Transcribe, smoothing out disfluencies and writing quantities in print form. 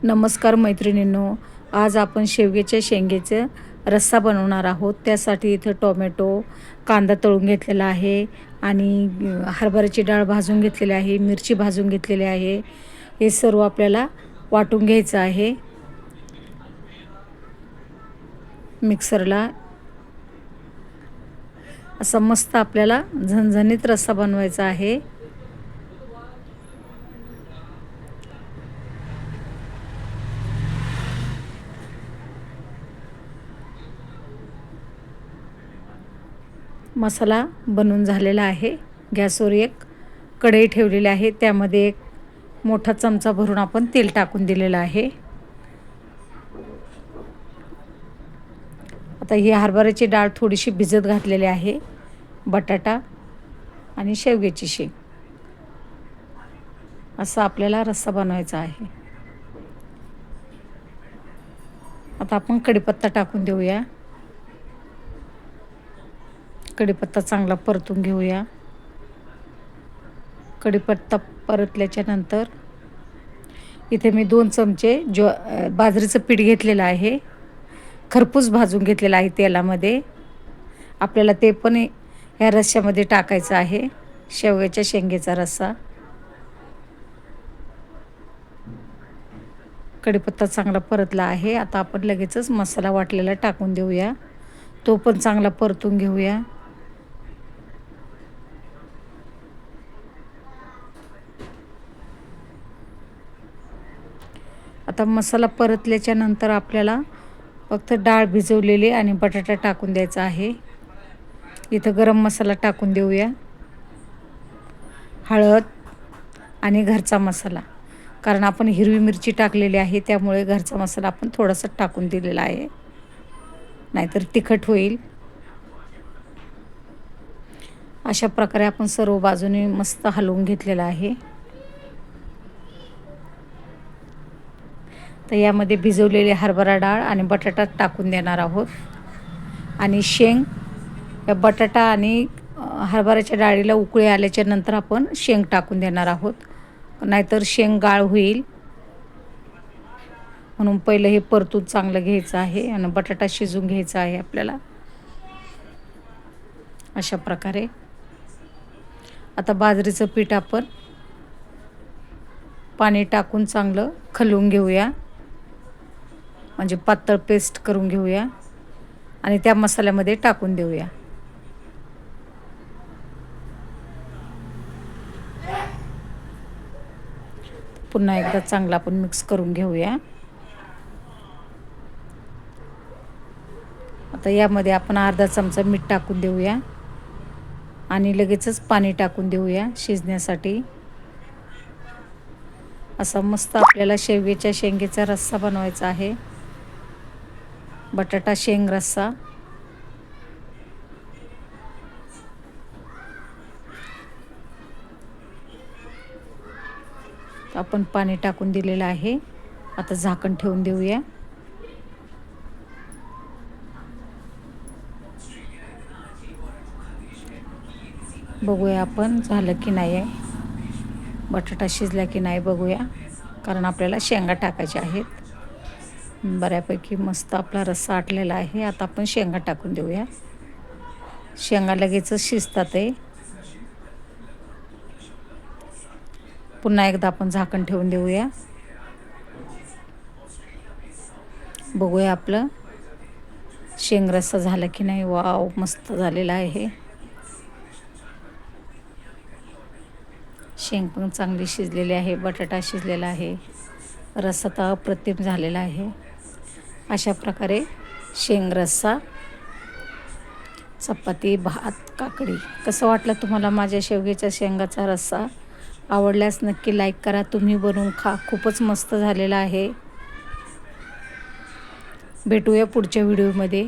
नमस्कार मैत्रिणींनो, आज आपण शेवग्याच्या शेंगेचा रस्सा बनवणार आहोत। त्यासाठी इथं टोमॅटो, कांदा तळून घेतलेला आहे आणि हरभऱ्याची डाळ भाजून घेतलेली आहे, मिरची भाजून घेतलेली आहे। हे सर्व आपल्याला वाटून घ्यायचं आहे मिक्सरला। असा मस्त आपल्याला झणझणीत रस्सा बनवायचा आहे। मसाला बनवून झालेला आहे। गॅसवर एक कढई ठेवलेली आहे, त्यामध्ये एक मोठा चमचा भरून आपण तेल टाकून दिलेलं आहे। आता ही हरभऱ्याची डाळ थोडीशी भिजत घातलेली आहे, बटाटा आणि शेवग्याची शेंग असा आपल्याला रस्सा बनवायचा आहे। आता आपण कढीपत्ता टाकून देऊया। कढीपत्ता चांगला परतून घेऊया। कढीपत्ता परतल्याच्या नंतर इथे मी 2 चमचे बाजरीचं पीठ घेतलेलं आहे, खरपूस भाजून घेतलेलं आहे तेलामध्ये। आपल्याला ते पण ह्या रस्स्यामध्ये टाकायचं आहे, शेवग्याच्या शेंगेचा रस्सा। कढीपत्ता चांगला परतला आहे। आता आपण लगेचच मसाला वाटलेला टाकून देऊया, तो पण चांगला परतून घेऊया। आता मसाला परतल्याच्या नंतर आपल्याला फक्त डाळ भिजवलेली आणि बटाटा टाकून द्यायचा आहे। इथं गरम मसाला टाकून देऊया, हळद आणि घरचा मसाला, कारण आपण हिरवी मिरची टाकलेली आहे त्यामुळे घरचा मसाला आपण थोडासा टाकून दिलेला आहे, नाहीतर तिखट होईल। अशा प्रकारे आपण सर्व बाजूने मस्त हलवून घेतलेला आहे। तर यामध्ये भिजवलेली हरभरा डाळ आणि बटाटा टाकून देणार आहोत आणि शेंग, या बटाटा आणि हरभऱ्याच्या डाळीला उकळी आल्याच्या नंतर आपण शेंग टाकून देणार आहोत, नाहीतर शेंग गाळ होईल। म्हणून पहिलं हे परतून चांगलं घ्यायचं आहे आणि बटाटा शिजून घ्यायचा आहे आपल्याला अशा प्रकारे। आता बाजरीचं पीठ आपण पाणी टाकून चांगलं खलवून घेऊया, म्हणजे पातळ पेस्ट करून घेऊया आणि त्या मसाल्यामध्ये टाकून देऊया। पुन्हा एकदा चांगलं आपण मिक्स करून घेऊया। आता यामध्ये आपण अर्धा चमचा मीठ टाकून देऊया आणि लगेचच पाणी टाकून देऊया शिजण्यासाठी। असा मस्त आपल्याला शेवग्याच्या शेंगेचा रस्सा बनवायचा आहे, बटाटा शेंग रस्सा। आपण पाणी टाकून दिलेलं आहे, आता झाकण ठेवून देऊया। बघूया आपण झालं की नाही, बटाटा शिजला की नाही बघूया, कारण आपल्याला शेंगा टाकायच्या आहेत। बऱ्यापैकी मस्त आपला रस्सा आटलेला आहे। आता आपण शेंगा टाकून देऊया, शेंगा लगेचच शिजतात आहे। पुन्हा एकदा आपण झाकण ठेवून देऊया, बघूया आपलं शेंग रस्सा झाला की नाही। वाव, मस्त झालेला आहे। शेंग पण चांगली शिजलेली आहे, बटाटा शिजलेला आहे, रस्सा तर अप्रतिम झालेला आहे। अशा प्रकारे शेंग रस्सा, चपाती, भात, काकडी। कसं वाटलं तुम्हाला माझ्या शेवग्याच्या शेंगाचा रस्सा? आवडल्यास नक्की लाईक करा, तुम्ही बनवून खा, खूपच मस्त झालेला आहे। भेटूया पुढच्या व्हिडिओमध्ये।